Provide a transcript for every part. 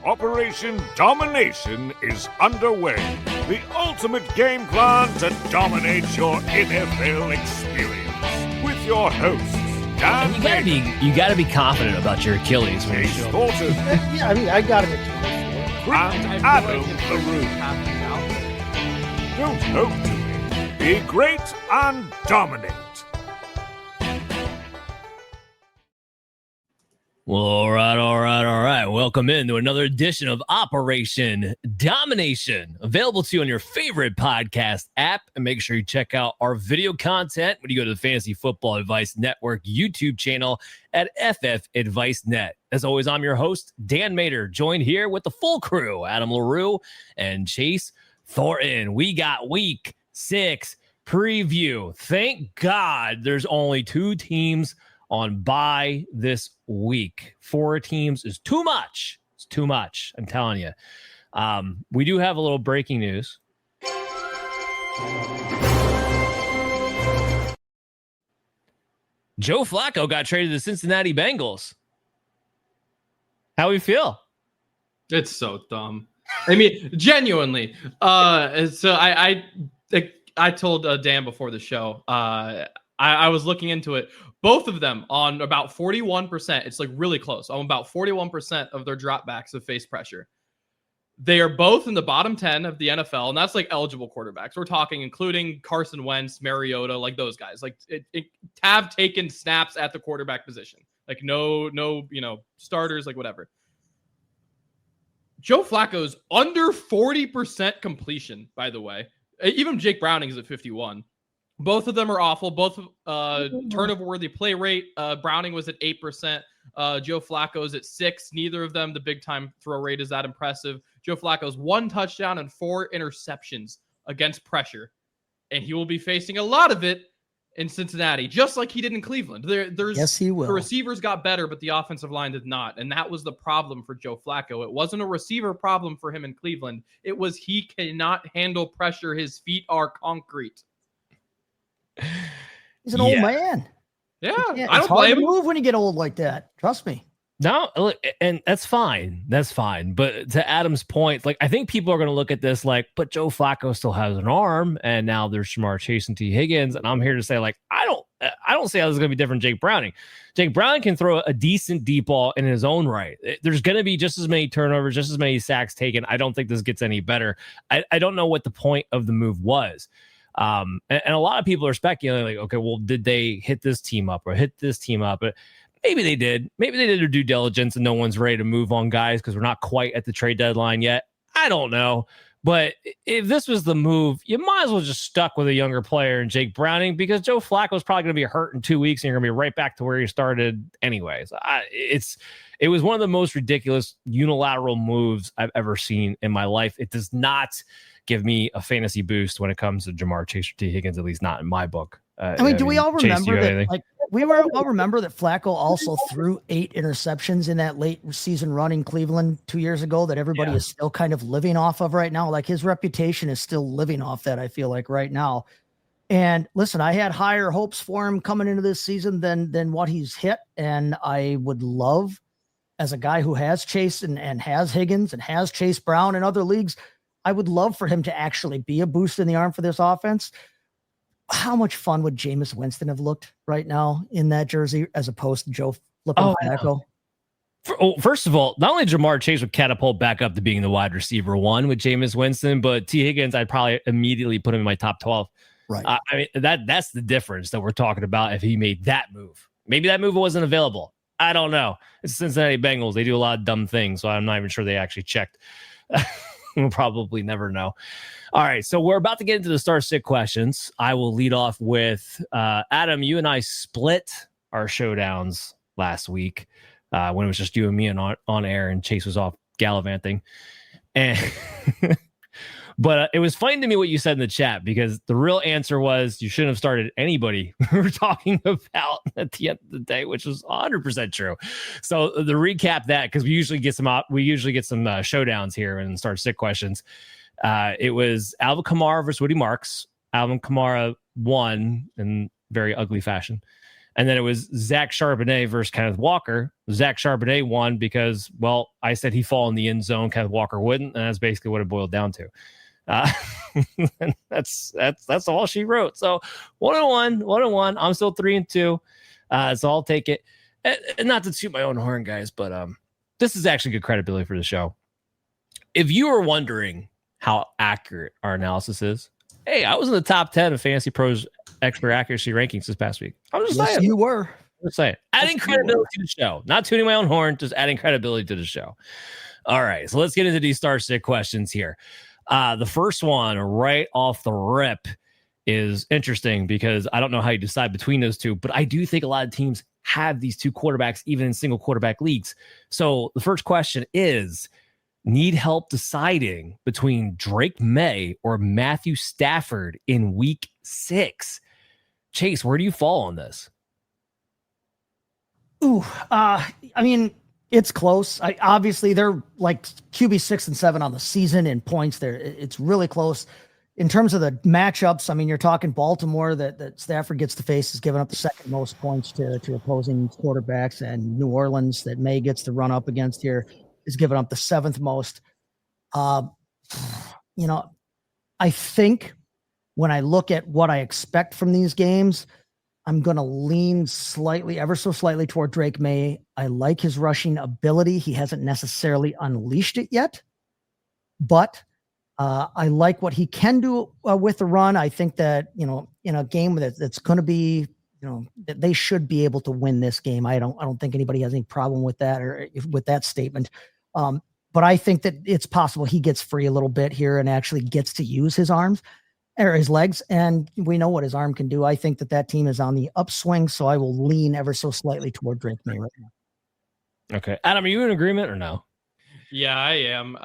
Operation Domination is underway. The ultimate game plan to dominate your NFL experience. With your hosts, Dan you gotta be confident about your Achilles when you show up. Yeah, I mean, I got him at and Adam LaRue. Don't hope to be great and dominate. Well, all right. Welcome into another edition of Operation Domination, available to you on your favorite podcast app. And make sure you check out our video content when you go to the Fantasy Football Advice Network YouTube channel at FF Advice Net. As always, I'm your host, Dan Mater, joined here with the full crew, Adam LaRue and Chase Thornton. We got week 6 preview. Thank God there's only 2 teams on bye this week. 4 teams is too much. It's too much. I'm telling you. We do have a little breaking news. Joe Flacco got traded to the Cincinnati Bengals. How we feel? It's so dumb. I mean, genuinely. So I told Dan before the show. I was looking into it. Both of them on about 41%. It's like really close. On about 41% of their dropbacks have faced pressure. They are both in the bottom 10 of the NFL, and that's like eligible quarterbacks. We're talking including Carson Wentz, Mariota, like those guys. Like have taken snaps at the quarterback position. Like no, starters, like whatever. Joe Flacco's under 40% completion, by the way. Even Jake Browning is at 51. Both of them are awful. Both turnover-worthy play rate. Browning was at 8%. Joe Flacco's at 6%. Neither of them, the big-time throw rate is that impressive. Joe Flacco's 1 touchdown and 4 interceptions against pressure. And he will be facing a lot of it in Cincinnati, just like he did in Cleveland. Yes, he will. The receivers got better, but the offensive line did not. And that was the problem for Joe Flacco. It wasn't a receiver problem for him in Cleveland. It was he cannot handle pressure. His feet are concrete. He's an old man. Yeah, I don't blame him. Move when you get old like that. Trust me. No, and that's fine. That's fine. But to Adam's point, like I think people are going to look at this like, but Joe Flacco still has an arm, and now there's Shamar Chase and T. Higgins, and I'm here to say like I don't see how this is going to be different. Jake Browning can throw a decent deep ball in his own right. There's going to be just as many turnovers, just as many sacks taken. I don't think this gets any better. I don't know what the point of the move was. And a lot of people are speculating like, okay, well, did they hit this team up or hit this team up? But maybe they did. Maybe they did their due diligence and no one's ready to move on guys because we're not quite at the trade deadline yet. I don't know. But if this was the move, you might as well just stuck with a younger player in Jake Browning because Joe Flacco is probably going to be hurt in 2 weeks and you're going to be right back to where you started anyways. It was one of the most ridiculous unilateral moves I've ever seen in my life. It does not give me a fantasy boost when it comes to Jamar Chase or T. Higgins, at least not in my book. Do we all remember that? Like all remember that Flacco also threw 8 interceptions in that late season run in Cleveland 2 years ago that everybody is still kind of living off of right now. Like his reputation is still living off that, I feel like right now. And listen, I had higher hopes for him coming into this season than what he's hit. And I would love, as a guy who has Chase and has Higgins and has Chase Brown in other leagues, I would love for him to actually be a boost in the arm for this offense. How much fun would Jameis Winston have looked right now in that jersey as opposed to Joe flipping Flacco? First of all, not only Jamar Chase would catapult back up to being the wide receiver 1 with Jameis Winston, but T. Higgins, I'd probably immediately put him in my top 12. Right. I mean, that's the difference that we're talking about if he made that move. Maybe that move wasn't available. I don't know. It's Cincinnati Bengals. They do a lot of dumb things, so I'm not even sure they actually checked. We'll probably never know. All right, so we're about to get into the start sit questions. I will lead off with Adam. You and I split our showdowns last week when it was just you and me and on air, and Chase was off gallivanting. And but it was funny to me what you said in the chat because the real answer was you shouldn't have started anybody we were talking about at the end of the day, which was 100% true. So to recap that, because we usually get some showdowns here and start sit questions. It was Alvin Kamara versus Woody Marks. Alvin Kamara won in very ugly fashion. And then it was Zach Charbonnet versus Kenneth Walker. Zach Charbonnet won because, well, I said he'd fall in the end zone. Kenneth Walker wouldn't. And that's basically what it boiled down to. That's all she wrote. So 1-1. I'm still 3-2. So I'll take it. And not to toot my own horn, guys, but this is actually good credibility for the show. If you were wondering how accurate our analysis is, hey, I was in the top 10 of Fantasy Pros extra accuracy rankings this past week. I'm just saying. You were. Let's say it. Adding credibility to the show. Not tooting my own horn, just adding credibility to the show. All right, so let's get into these star stick questions here. The first one right off the rip is interesting because I don't know how you decide between those two, but I do think a lot of teams have these two quarterbacks, even in single quarterback leagues. So the first question is, need help deciding between Drake Maye or Matthew Stafford in week 6? Chase, where do you fall on this? I mean, it's close. Obviously, they're like QB 6 and 7 on the season in points. There, it's really close. In terms of the matchups, I mean, you're talking Baltimore that Stafford gets to face is giving up the second most points to opposing quarterbacks, and New Orleans that Maye gets to run up against here is giving up the 7th most. I think when I look at what I expect from these games, I'm going to lean ever so slightly toward Drake Maye. I like his rushing ability. He hasn't necessarily unleashed it yet, but I like what he can do with the run. I think that, in a game that's going to be, that they should be able to win this game. I don't think anybody has any problem with that or with that statement. But I think that it's possible he gets free a little bit here and actually gets to use his arms or his legs. And we know what his arm can do. I think that team is on the upswing. So I will lean ever so slightly toward Drake Maye right now. Okay. Adam, are you in agreement or no? Yeah, I am.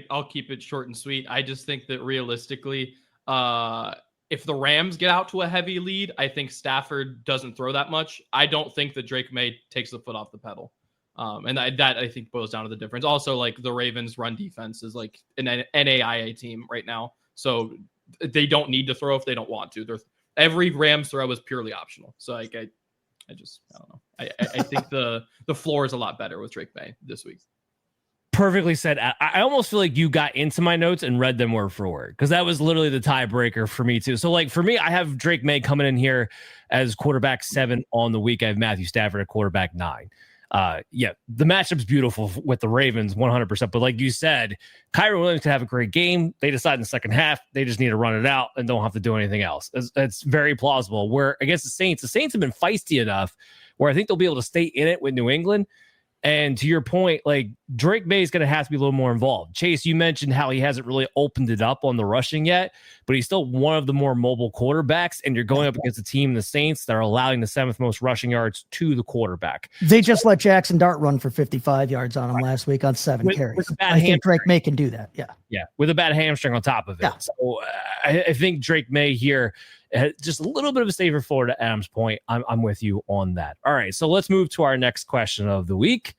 I'll keep it short and sweet. I just think that realistically, if the Rams get out to a heavy lead, I think Stafford doesn't throw that much. I don't think that Drake Maye takes the foot off the pedal. And that I think boils down to the difference. Also, like the Ravens' run defense is like an NAIA team right now. So they don't need to throw if they don't want to. Every Rams throw is purely optional. So like I don't know. I think the floor is a lot better with Drake Maye this week. Perfectly said. I almost feel like you got into my notes and read them word for word because that was literally the tiebreaker for me too. So like for me, I have Drake Maye coming in here as quarterback 7 on the week. I have Matthew Stafford at quarterback 9. The matchup's beautiful with the Ravens 100%. But like you said, Kyron Williams can have a great game. They decide in the second half, they just need to run it out and don't have to do anything else. It's very plausible. Where against the Saints have been feisty enough where I think they'll be able to stay in it with New England. And to your point, like Drake Maye is going to have to be a little more involved. Chase, you mentioned how he hasn't really opened it up on the rushing yet, but he's still one of the more mobile quarterbacks. And you're going up against a team, the Saints, that are allowing the 7th most rushing yards to the quarterback. They just let Jackson Dart run for 55 yards on him last week on 7 carries. I think Drake Maye can do that. Yeah. With a bad hamstring on top of it. Yeah. So I think Drake Maye here, just a little bit of a safer floor to Adam's point. I'm with you on that. All right, so let's move to our next question of the week.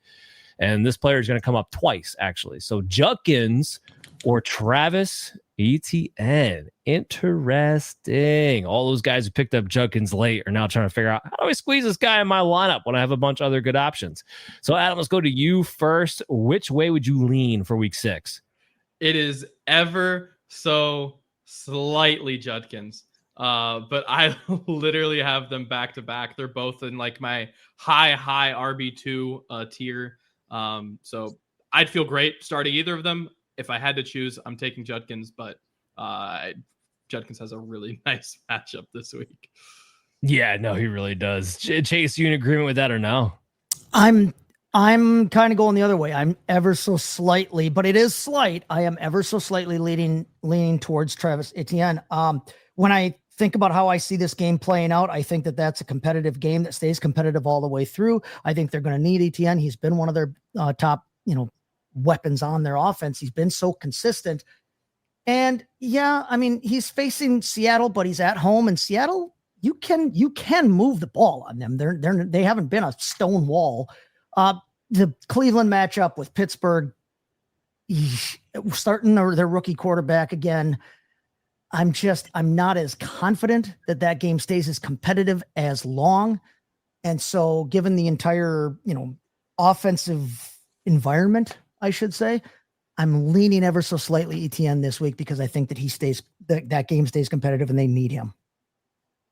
And this player is going to come up twice, actually. So Judkins or Travis Etienne. Interesting. All those guys who picked up Judkins late are now trying to figure out, how do I squeeze this guy in my lineup when I have a bunch of other good options? So Adam, let's go to you first. Which way would you lean for week 6? It is ever so slightly Judkins. But I literally have them back to back. They're both in like my high RB2 tier. So I'd feel great starting either of them. If I had to choose, I'm taking Judkins, but Judkins has a really nice matchup this week. Yeah, no, he really does. Chase, you in agreement with that or no? I'm kind of going the other way. I'm ever so slightly, but it is slight. I am ever so slightly leaning towards Travis Etienne. When I think about how I see this game playing out, I think that's a competitive game that stays competitive all the way through. I think they're going to need Etienne. He's been one of their top, weapons on their offense. He's been so consistent. And yeah, I mean, he's facing Seattle, but he's at home, and Seattle, you can move the ball on them. They haven't been a stone wall. The Cleveland matchup with Pittsburgh, starting their rookie quarterback again. I'm not as confident that game stays as competitive as long. And so given the entire, offensive environment, I should say, I'm leaning ever so slightly Etienne this week because I think that that game stays competitive and they need him.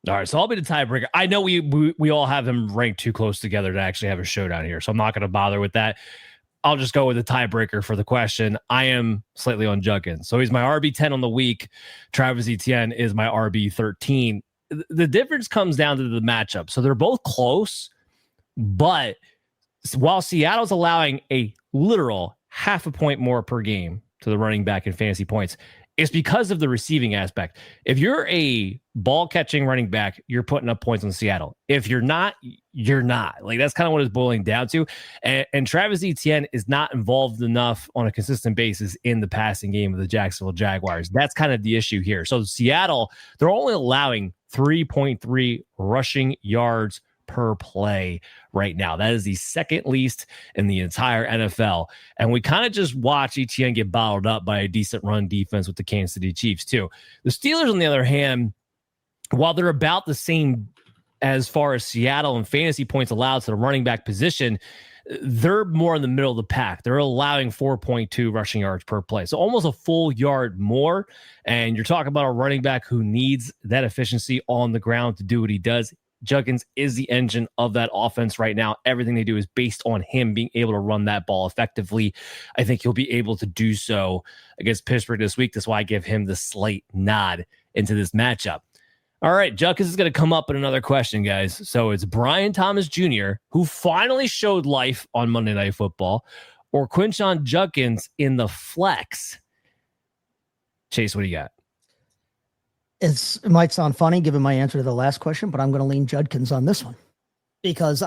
All right, so I'll be the tiebreaker. I know we all have them ranked too close together to actually have a showdown here, so I'm not going to bother with that. I'll just go with the tiebreaker for the question. I am slightly on Judkins. So he's my RB10 on the week. Travis Etienne is my RB13. The difference comes down to the matchup. So they're both close, but while Seattle's allowing a literal half a point more per game to the running back in fantasy points, it's because of the receiving aspect. If you're a ball catching running back, you're putting up points on Seattle. If you're not, you're not. Like, that's kind of what it's boiling down to. And Travis Etienne is not involved enough on a consistent basis in the passing game of the Jacksonville Jaguars. That's kind of the issue here. So Seattle, they're only allowing 3.3 rushing yards per play right now. That is the second least in the entire NFL. And we kind of just watch Etienne get bottled up by a decent run defense with the Kansas City Chiefs too. The Steelers, on the other hand, while they're about the same as far as Seattle and fantasy points allowed to the running back position, they're more in the middle of the pack. They're allowing 4.2 rushing yards per play. So almost a full yard more. And you're talking about a running back who needs that efficiency on the ground to do what he does. Judkins is the engine of that offense right now. Everything they do is based on him being able to run that ball effectively. I think he'll be able to do so against Pittsburgh this week. That's why I give him the slight nod into this matchup. All right, Judkins is going to come up in another question, guys. So it's Brian Thomas Jr., who finally showed life on Monday Night Football, or Quinshon Judkins in the flex. Chase, what do you got? It might sound funny given my answer to the last question, but I'm going to lean Judkins on this one because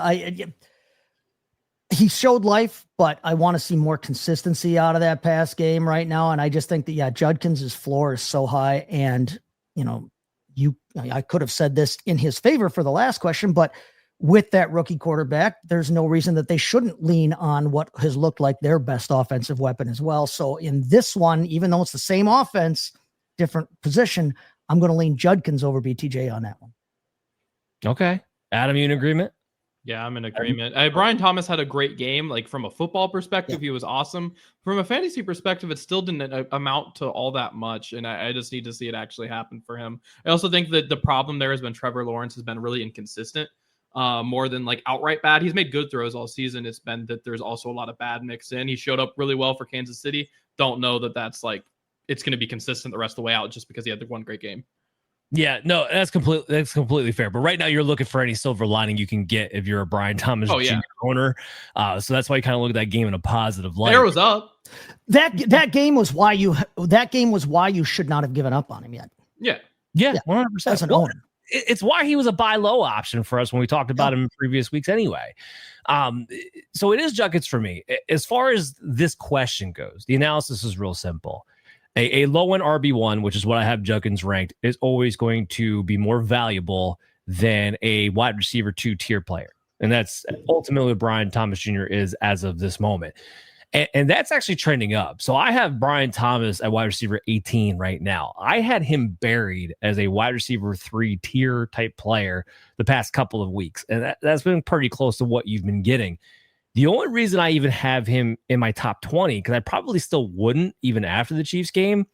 he showed life, but I want to see more consistency out of that pass game right now. And I just think that, Judkins' floor is so high. And, I could have said this in his favor for the last question, but with that rookie quarterback, there's no reason that they shouldn't lean on what has looked like their best offensive weapon as well. So in this one, even though it's the same offense, different position, I'm going to lean Judkins over BTJ on that one. Okay. Adam, you in agreement? Yeah, I'm in agreement. Brian Thomas had a great game. Like, from a football perspective, He was awesome. From a fantasy perspective, it still didn't amount to all that much. And I just need to see it actually happen for him. I also think that the problem there has been Trevor Lawrence has been really inconsistent, more than like outright bad. He's made good throws all season. It's been that there's also a lot of bad mixed in. He showed up really well for Kansas City. Don't know that that's like, it's going to be consistent the rest of the way out just because he had the one great game. Yeah, no, that's completely fair. But right now you're looking for any silver lining you can get if you're a Brian Thomas Jr. owner. So that's why you kind of look at that game in a positive light. There was up. That game was why you should not have given up on him yet. Yeah, 100%. As an owner. It's why he was a buy low option for us when we talked about him in previous weeks anyway. So it is Judkins for me. As far as this question goes, the analysis is real simple. A low-end RB1, which is what I have Judkins ranked, is always going to be more valuable than a wide receiver 2-tier player. And that's ultimately what Brian Thomas Jr. is as of this moment. And that's actually trending up. So I have Brian Thomas at wide receiver 18 right now. I had him buried as a wide receiver 3-tier type player the past couple of weeks. And that's been pretty close to what you've been getting. The only reason I even have him in my top 20, because I probably still wouldn't even after the Chiefs game,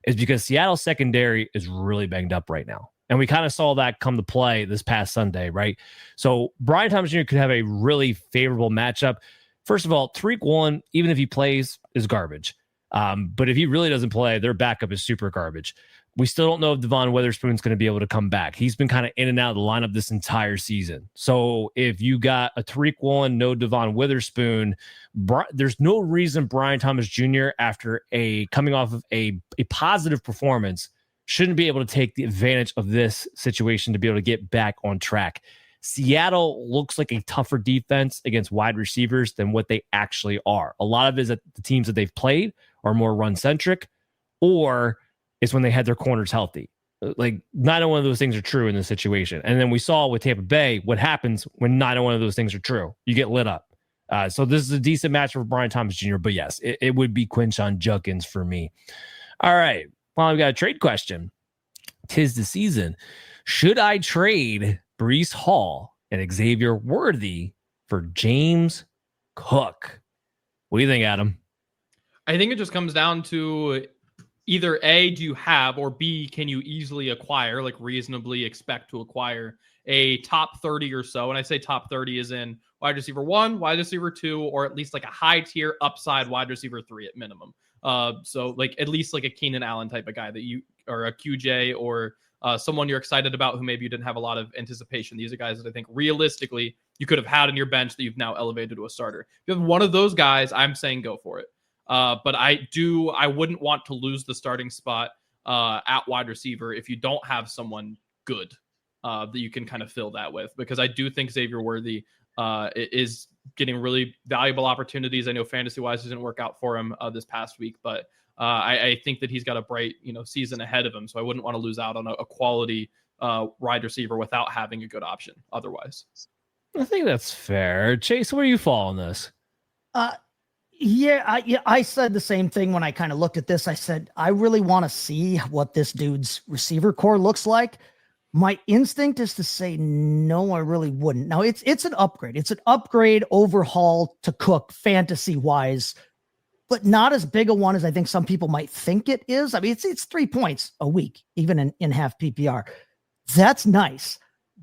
is because Seattle's secondary is really banged up right now. And we kind of saw that come to play this past Sunday, right? So Brian Thomas Jr. could have a really favorable matchup. First of all, Tariq Woolen, even if he plays, is garbage. But if he really doesn't play, their backup is super garbage. We still don't know if Devon Witherspoon's going to be able to come back. He's been kind of in and out of the lineup this entire season. So if you got a Tariq Woolen, no Devon Witherspoon, there's no reason Brian Thomas Jr., after coming off of a positive performance, shouldn't be able to take the advantage of this situation to be able to get back on track. Seattle looks like a tougher defense against wide receivers than what they actually are. A lot of it is that the teams that they've played are more run-centric, or it's when they had their corners healthy. Like, neither one of those things are true in this situation. And then we saw with Tampa Bay what happens when neither one of those things are true. You get lit up. So this is a decent match for Brian Thomas Jr., but yes, it would be Quinshon Judkins for me. All right. Well, I've got a trade question. 'Tis the season. Should I trade Breece Hall and Xavier Worthy for James Cook. What do you think, Adam? I think it just comes down to either A, do you have, or B, can you easily acquire, like reasonably expect to acquire a top 30 or so? And I say top 30 is in wide receiver 1, wide receiver 2, or at least like a high tier upside wide receiver 3 at minimum. So like at least like a Keenan Allen type of guy that you, or a QJ, or someone you're excited about who maybe you didn't have a lot of anticipation. These are guys that I think realistically you could have had on your bench that you've now elevated to a starter. If you have one of those guys, I'm saying go for it. But I wouldn't want to lose the starting spot at wide receiver if you don't have someone good that you can kind of fill that with, because I do think Xavier Worthy is getting really valuable opportunities. I know fantasy wise it didn't work out for him this past week, but I think that he's got a bright season ahead of him. So I wouldn't want to lose out on a quality wide receiver without having a good option otherwise. I think that's fair. Chase, where do you fall on this? I said the same thing when I kind of looked at this. I said, I really want to see what this dude's receiver core looks like. My instinct is to say, no, I really wouldn't. Now it's an upgrade. It's an upgrade overhaul to Cook fantasy wise, but not as big a one as I think some people might think it is. I mean, it's 3 points a week, even in half PPR. That's nice.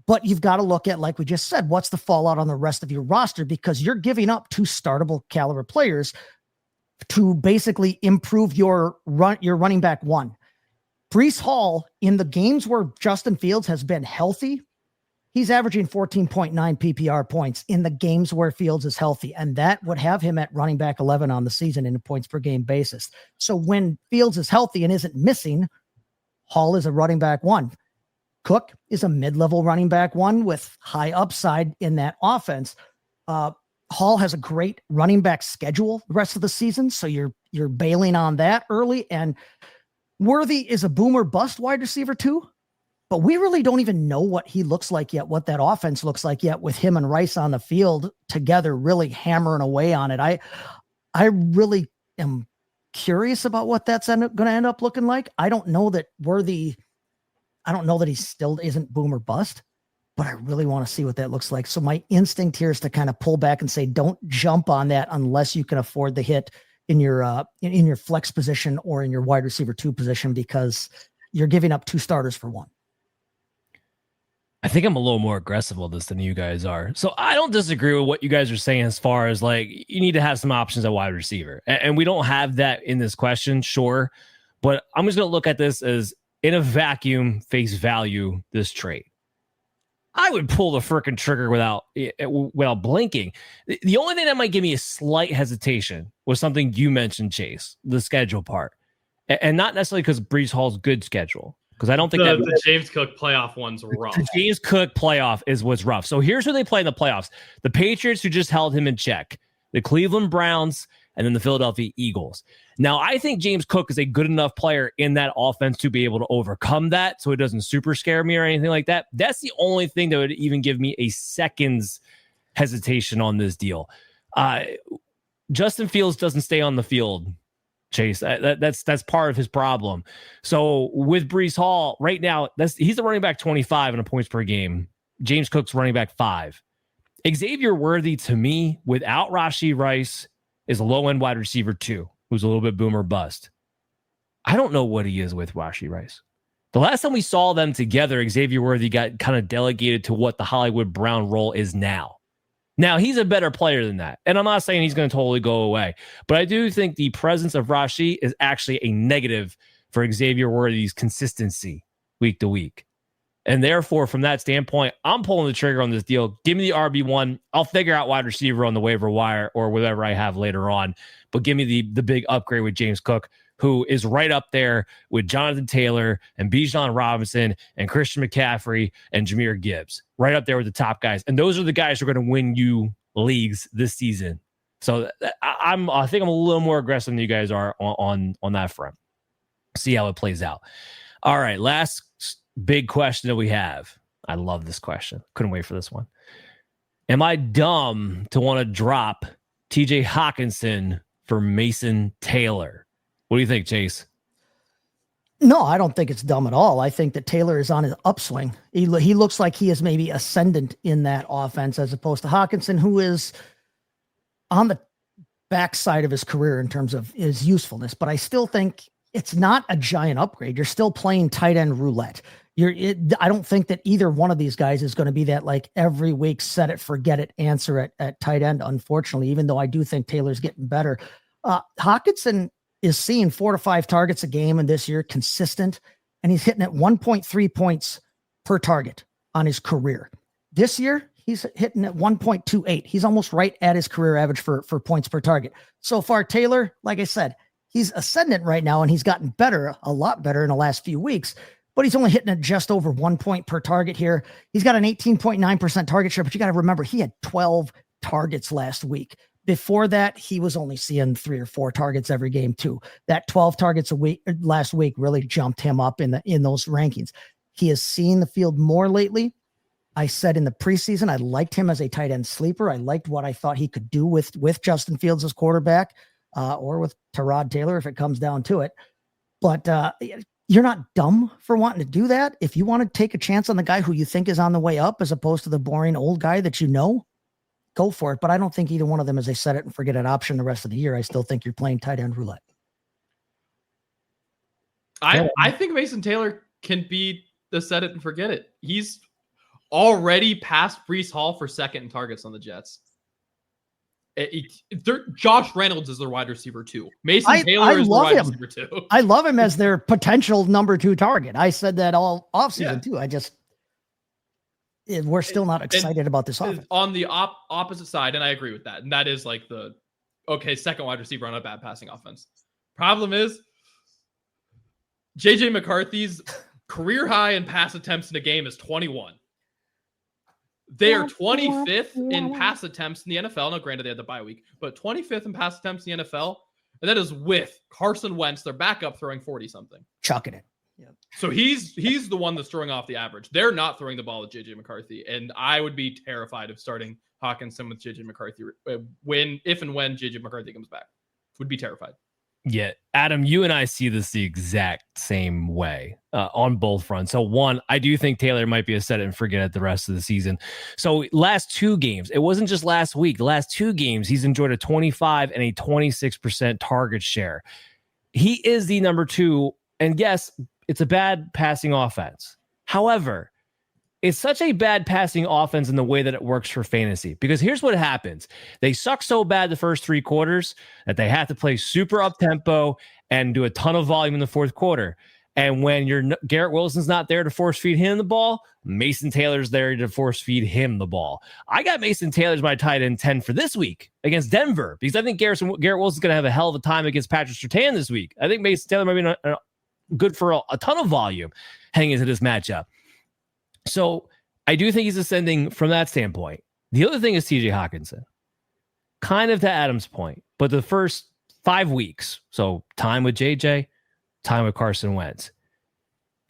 But you've got to look at, like we just said, what's the fallout on the rest of your roster, because you're giving up 2 startable caliber players to basically improve your running back 1. Breece Hall, in the games where Justin Fields has been healthy, he's averaging 14.9 PPR points in the games where Fields is healthy. And that would have him at running back 11 on the season in a points per game basis. So when Fields is healthy and isn't missing, Hall is a running back 1. Cook is a mid-level running back 1 with high upside in that offense. Hall has a great running back schedule the rest of the season, so you're bailing on that early. And Worthy is a boomer bust wide receiver 2, but we really don't even know what he looks like yet, what that offense looks like yet, with him and Rice on the field together, really hammering away on it. I really am curious about what that's going to end up looking like. I don't know that he still isn't boomer bust, but I really want to see what that looks like. So my instinct here is to kind of pull back and say, don't jump on that unless you can afford the hit in your flex position or in your wide receiver 2 position, because you're giving up 2 starters for 1. I think I'm a little more aggressive with this than you guys are. So I don't disagree with what you guys are saying as far as like, you need to have some options at wide receiver. And we don't have that in this question, sure. But I'm just going to look at this as, in a vacuum, face value, this trade. I would pull the freaking trigger without blinking. The only thing that might give me a slight hesitation was something you mentioned, Chase, the schedule part. And not necessarily because Breece Hall's good schedule, because I don't think the James Cook playoff one's rough. The James Cook playoff was rough. So here's who they play in the playoffs. The Patriots, who just held him in check. The Cleveland Browns, and then the Philadelphia Eagles. Now, I think James Cook is a good enough player in that offense to be able to overcome that, so it doesn't super scare me or anything like that. That's the only thing that would even give me a second's hesitation on this deal. Justin Fields doesn't stay on the field, Chase. That's part of his problem. So with Breece Hall, right now, he's the running back 25 in a points per game. James Cook's running back 5. Xavier Worthy, to me, without Rashee Rice, is a low-end wide receiver 2, who's a little bit boomer bust. I don't know what he is with Rashee Rice. The last time we saw them together, Xavier Worthy got kind of delegated to what the Hollywood Brown role is now. Now, he's a better player than that. And I'm not saying he's going to totally go away. But I do think the presence of Rashee is actually a negative for Xavier Worthy's consistency week to week. And therefore, from that standpoint, I'm pulling the trigger on this deal. Give me the RB1. I'll figure out wide receiver on the waiver wire or whatever I have later on. But give me the big upgrade with James Cook, who is right up there with Jonathan Taylor and Bijan Robinson and Christian McCaffrey and Jahmyr Gibbs. Right up there with the top guys. And those are the guys who are going to win you leagues this season. So I think I'm a little more aggressive than you guys are on that front. See how it plays out. All right, last big question that we have. I love this question. Couldn't wait for this one. Am I dumb to want to drop TJ Hockenson for Mason Taylor? What do you think, Chase? No, I don't think it's dumb at all. I think that Taylor is on his upswing. He looks like he is maybe ascendant in that offense as opposed to Hockenson, who is on the backside of his career in terms of his usefulness. But I still think it's not a giant upgrade. You're still playing tight end roulette. I don't think that either one of these guys is going to be that like every week set it, forget it answer at tight end, unfortunately, even though I do think Taylor's getting better. Hockenson is seeing 4 to 5 targets a game in this year, consistent, and he's hitting at 1.3 points per target on his career. This year, he's hitting at 1.28. He's almost right at his career average for points per target. So far, Taylor, like I said, he's ascendant right now, and he's gotten better, a lot better in the last few weeks, but he's only hitting at just over 1 point per target here. He's got an 18.9% target share, but you got to remember, he had 12 targets last week. Before that, he was only seeing 3 or 4 targets every game too. That 12 targets a week last week really jumped him up in those rankings. He has seen the field more lately. I said in the preseason, I liked him as a tight end sleeper. I liked what I thought he could do with Justin Fields as quarterback, or with Tyrod Taylor if it comes down to it. But you're not dumb for wanting to do that. If you want to take a chance on the guy who you think is on the way up as opposed to the boring old guy that you know, go for it. But I don't think either one of them is a set it and forget it option the rest of the year. I still think you're playing tight end roulette. I think Mason Taylor can be the set it and forget it. He's already passed Breece Hall for second in targets on the Jets. Josh Reynolds is their wide receiver 2. Mason Taylor is the wide receiver 2. I love him as their potential number 2 target. I said that all offseason too. We're still not excited about this offense. On the opposite side, and I agree with that. And that is like second wide receiver on a bad passing offense. Problem is, JJ McCarthy's career high in pass attempts in a game is 21. They are 25th in pass attempts in the NFL. Now, granted, they had the bye week, but 25th in pass attempts in the NFL. And that is with Carson Wentz, their backup, throwing 40-something. Chucking it. Yep. So he's the one that's throwing off the average. They're not throwing the ball with JJ McCarthy, and I would be terrified of starting Hockenson with JJ McCarthy if and when JJ McCarthy comes back. Would be terrified. Yeah, Adam, you and I see this the exact same way on both fronts. So one, I do think Taylor might be a set it and forget it the rest of the season. So last 2 games, it wasn't just last week. The last 2 games, he's enjoyed a 25 and a 26% target share. He is the number 2, and yes, it's a bad passing offense. However, it's such a bad passing offense in the way that it works for fantasy, because here's what happens. They suck so bad the first 3 quarters that they have to play super up tempo and do a ton of volume in the 4th quarter. And when Garrett Wilson's not there to force feed him the ball, Mason Taylor's there to force feed him the ball. I got Mason Taylor as my tight end 10 for this week against Denver, because I think Garrett Wilson's going to have a hell of a time against Patrick Surtain this week. I think Mason Taylor might be good for a ton of volume heading into this matchup. So I do think he's ascending from that standpoint. The other thing is TJ Hockenson, kind of to Adam's point, but the first 5 weeks, so time with JJ, time with Carson Wentz,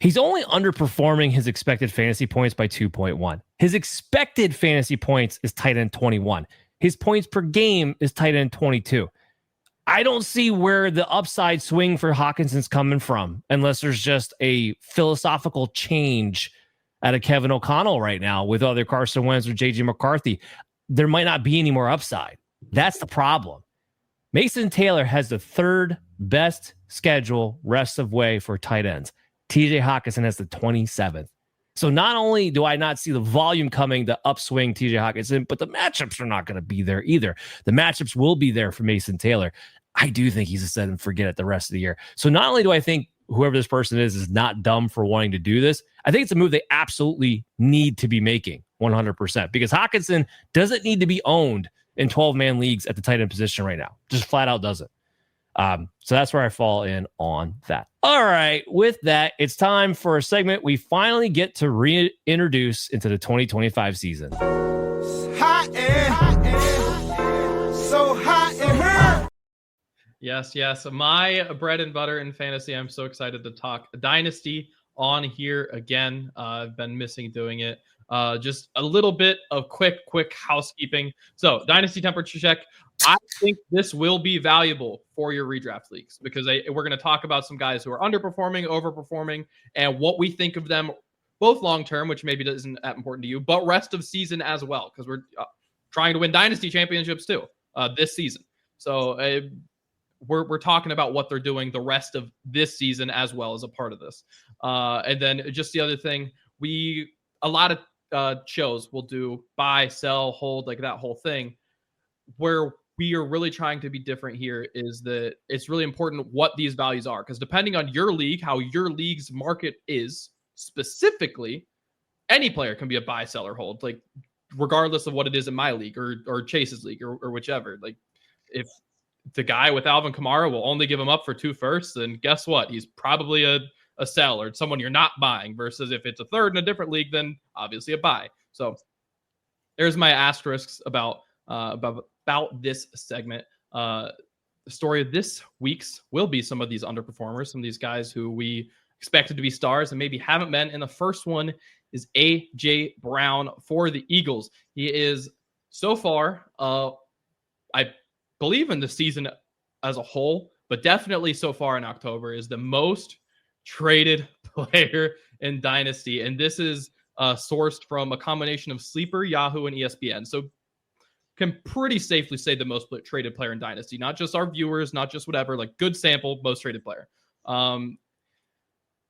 he's only underperforming his expected fantasy points by 2.1. His expected fantasy points is tight end 21. His points per game is tight end 22. I don't see where the upside swing for Hockenson's coming from, unless there's just a philosophical change out of Kevin O'Connell right now with other Carson Wentz or JJ McCarthy. There might not be any more upside. That's the problem. Mason Taylor has the 3rd best schedule rest of way for tight ends. TJ Hockenson has the 27th. So not only do I not see the volume coming to upswing TJ Hockenson, but the matchups are not going to be there either. The matchups will be there for Mason Taylor. I do think he's a set and forget it the rest of the year. So not only do I think whoever this person is not dumb for wanting to do this, I think it's a move they absolutely need to be making 100%, because Hockenson doesn't need to be owned in 12-man leagues at the tight end position right now. Just flat out doesn't. So that's where I fall in on that. All right. With that, it's time for a segment we finally get to reintroduce into the 2025 season. Hot and so hot and her. Yes. My bread and butter in fantasy. I'm so excited to talk Dynasty on here again. I've been missing doing it. Just a little bit of quick housekeeping. So Dynasty temperature check. I think this will be valuable for your redraft leagues because we're going to talk about some guys who are underperforming, overperforming, and what we think of them both long-term, which maybe isn't that important to you, but rest of season as well, because we're trying to win Dynasty championships too this season. So we're talking about what they're doing the rest of this season as well as a part of this. And then just the other thing, a lot of shows will do buy, sell, hold, like that whole thing. Where we are really trying to be different here is that it's really important what these values are, because depending on your league, how your league's market is specifically, any player can be a buy, sell, or hold, like regardless of what it is in my league or Chase's league or whichever. Like if the guy with Alvin Kamara will only give him up for 2 firsts, then guess what? He's probably a sell or someone you're not buying, versus if it's a third in a different league, then obviously a buy. So there's my asterisks about this segment. The story of this week's will be some of these underperformers, some of these guys who we expected to be stars and maybe haven't been. And the first one is A.J. Brown for the Eagles. He is so far, I believe in the season as a whole, but definitely so far in October, is the most traded player in Dynasty. And this is sourced from a combination of Sleeper, Yahoo, and ESPN. So can pretty safely say the most traded player in Dynasty, not just our viewers, not just whatever, like good sample, most traded player.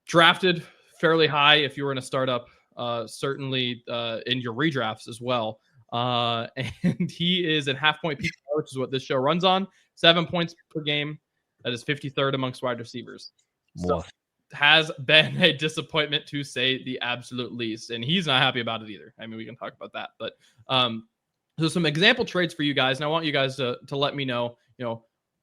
Drafted fairly high if you were in a startup, certainly in your redrafts as well. And he is in half-point PPR, which is what this show runs on, 7 points per game. That is 53rd amongst wide receivers. So has been a disappointment, to say the absolute least. And he's not happy about it either. I mean, we can talk about that. But so some example trades for you guys. And I want you guys to let me know,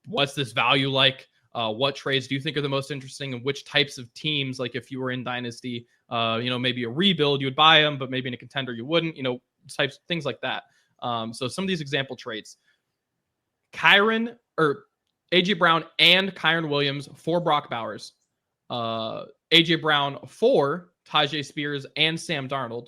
what's this value like? What trades do you think are the most interesting, and which types of teams, like if you were in Dynasty, maybe a rebuild, you would buy them, but maybe in a contender you wouldn't, types, things like that. So some of these example trades, AJ Brown and Kyron Williams for Brock Bowers, AJ Brown for Tajay Spears and Sam Darnold,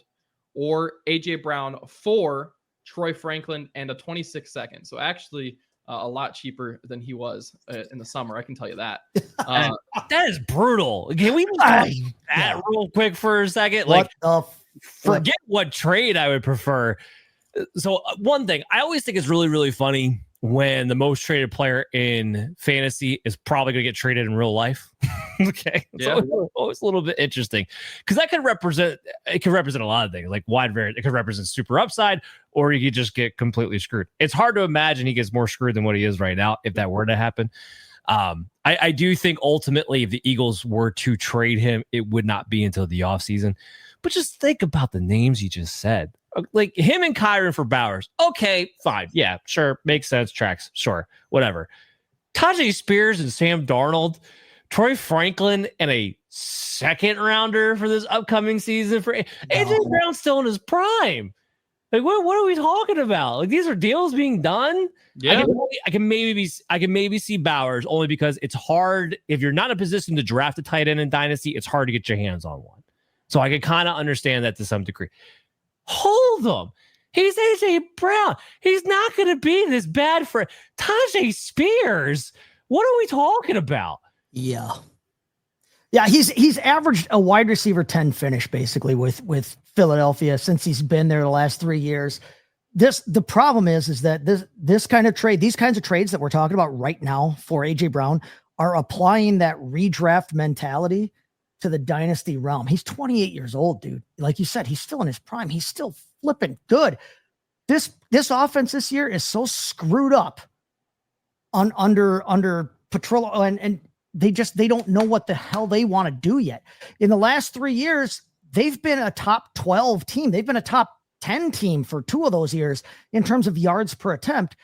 or AJ Brown for Troy Franklin and a 26 second. So actually a lot cheaper than he was in the summer. I can tell you that. That is brutal. Can we that real quick for a second? Forget what trade I would prefer. So one thing I always think is really, really funny when the most traded player in fantasy is probably going to get traded in real life. Okay. Yeah. So it's a little bit interesting because that could represent a lot of things, like wide variant. It could represent super upside, or you could just get completely screwed. It's hard to imagine he gets more screwed than what he is right now if that were to happen. I do think ultimately if the Eagles were to trade him, it would not be until the offseason. But just think about the names you just said. Like him and Kyron for Bowers. Okay, fine. Yeah, sure. Makes sense. Tracks. Sure. Whatever. Tajay Spears and Sam Darnold, Troy Franklin, and a second rounder for this upcoming season for AJ Brown still in his prime. Like what are we talking about? Like these are deals being done. Yeah, I can maybe see Bowers only because it's hard if you're not in a position to draft a tight end in Dynasty. It's hard to get your hands on one. So I can kind of understand that to some degree. Hold him. He's AJ Brown. He's not going to be this bad for Tajay Spears. What are we talking about? Yeah. He's averaged a wide receiver 10 finish basically with Philadelphia since he's been there the last 3 years. The problem is that this kind of trade, these kinds of trades that we're talking about right now for AJ Brown are applying that redraft mentality to the Dynasty realm. He's 28 years old, dude. Like you said, he's still in his prime. He's still flipping good. This offense this year is so screwed up under Petrollo, and they don't know what the hell they want to do yet. In the last 3 years, they've been a top 12 team. They've been a top 10 team for 2 of those years in terms of yards per attempt.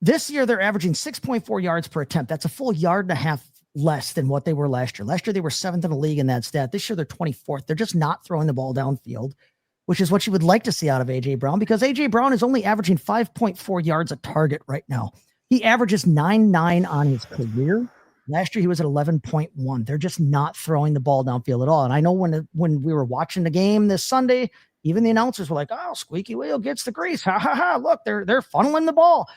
This year, they're averaging 6.4 yards per attempt. That's a full yard and a half less than what they were last year. Last year, they were 7th in the league in that stat. This year, they're 24th. They're just not throwing the ball downfield, which is what you would like to see out of A.J. Brown, because A.J. Brown is only averaging 5.4 yards a target right now. He averages 9.9 on his career. Last year, he was at 11.1. They're just not throwing the ball downfield at all. And I know when we were watching the game this Sunday, even the announcers were like, oh, squeaky wheel gets the grease. Ha, ha, ha. Look, they're funneling the ball.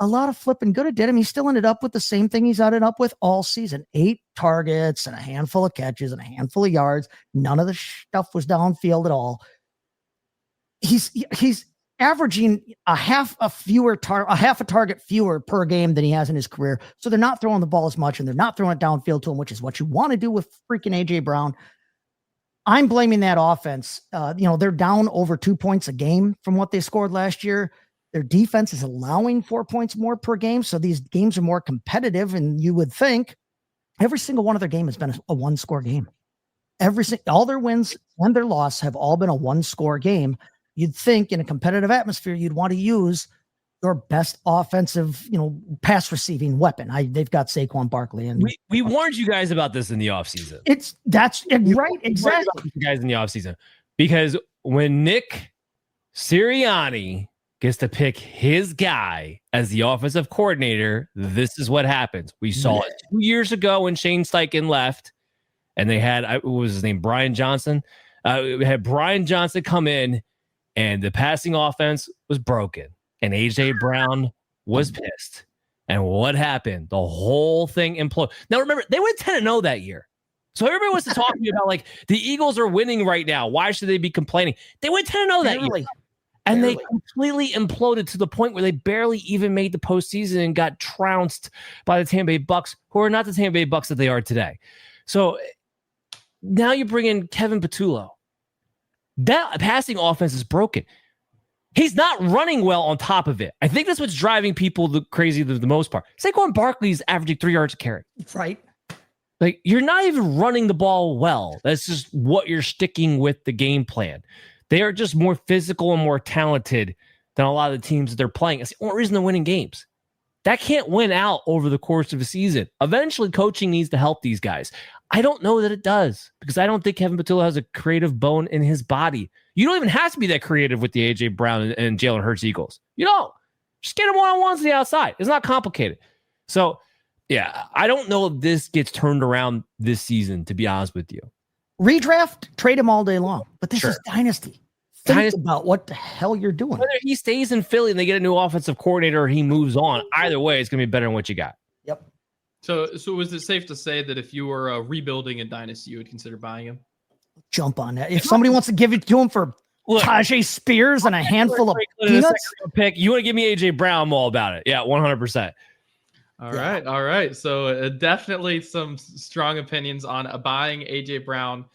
a lot of flipping good it did him. He still ended up with the same thing he's ended up with all season: 8 targets and a handful of catches and a handful of yards. None of the stuff was downfield at all. He's averaging a half a target fewer per game than he has in his career. So they're not throwing the ball as much, and they're not throwing it downfield to him, which is what you want to do with freaking AJ Brown. I'm blaming that offense. They're down over 2 points a game from what they scored last year. Their defense is allowing 4 points more per game. So these games are more competitive. And you would think every single one of their game has been a 1-score game. All their wins and their loss have all been a 1-score game. You'd think in a competitive atmosphere, you'd want to use your best offensive, pass receiving weapon. They've got Saquon Barkley, and we warned you guys about this in the offseason. That's right, exactly. You guys in the offseason, because when Nick Sirianni gets to pick his guy as the offensive coordinator, this is what happens. We saw it 2 years ago when Shane Steichen left, and they had what was his name, Brian Johnson. We had Brian Johnson come in, and the passing offense was broken. And AJ Brown was pissed. And what happened? The whole thing imploded. Now, remember, they went 10-0 that year. So everybody wants to talk to me about, like, the Eagles are winning right now. Why should they be complaining? They went 10-0 that year. And they completely imploded to the point where they barely even made the postseason and got trounced by the Tampa Bay Bucks, who are not the Tampa Bay Bucks that they are today. So now you bring in Kevin Patullo. That passing offense is broken. He's not running well on top of it. I think that's what's driving people crazy the most part. Saquon Barkley's averaging 3 yards a carry. Right. Like, you're not even running the ball well. That's just what you're sticking with the game plan. They are just more physical and more talented than a lot of the teams that they're playing. That's the only reason they're winning games. That can't win out over the course of a season. Eventually, coaching needs to help these guys. I don't know that it does, because I don't think Kevin Patullo has a creative bone in his body. You don't even have to be that creative with the A.J. Brown and Jalen Hurts Eagles. You don't. Just get them one-on-ones to the outside. It's not complicated. So, yeah, I don't know if this gets turned around this season, to be honest with you. Redraft, trade him all day long. But this is Dynasty. Think about what the hell you're doing. Whether he stays in Philly and they get a new offensive coordinator or he moves on, either way, it's going to be better than what you got. Yep. So is it safe to say that if you were rebuilding a Dynasty, you would consider buying him? Jump on that. If somebody wants to give it to him for Tajay Spears and a handful of peanuts, pick, you want to give me AJ Brown, I'm all about it. Yeah, 100%. All right. So definitely some strong opinions on buying AJ Brown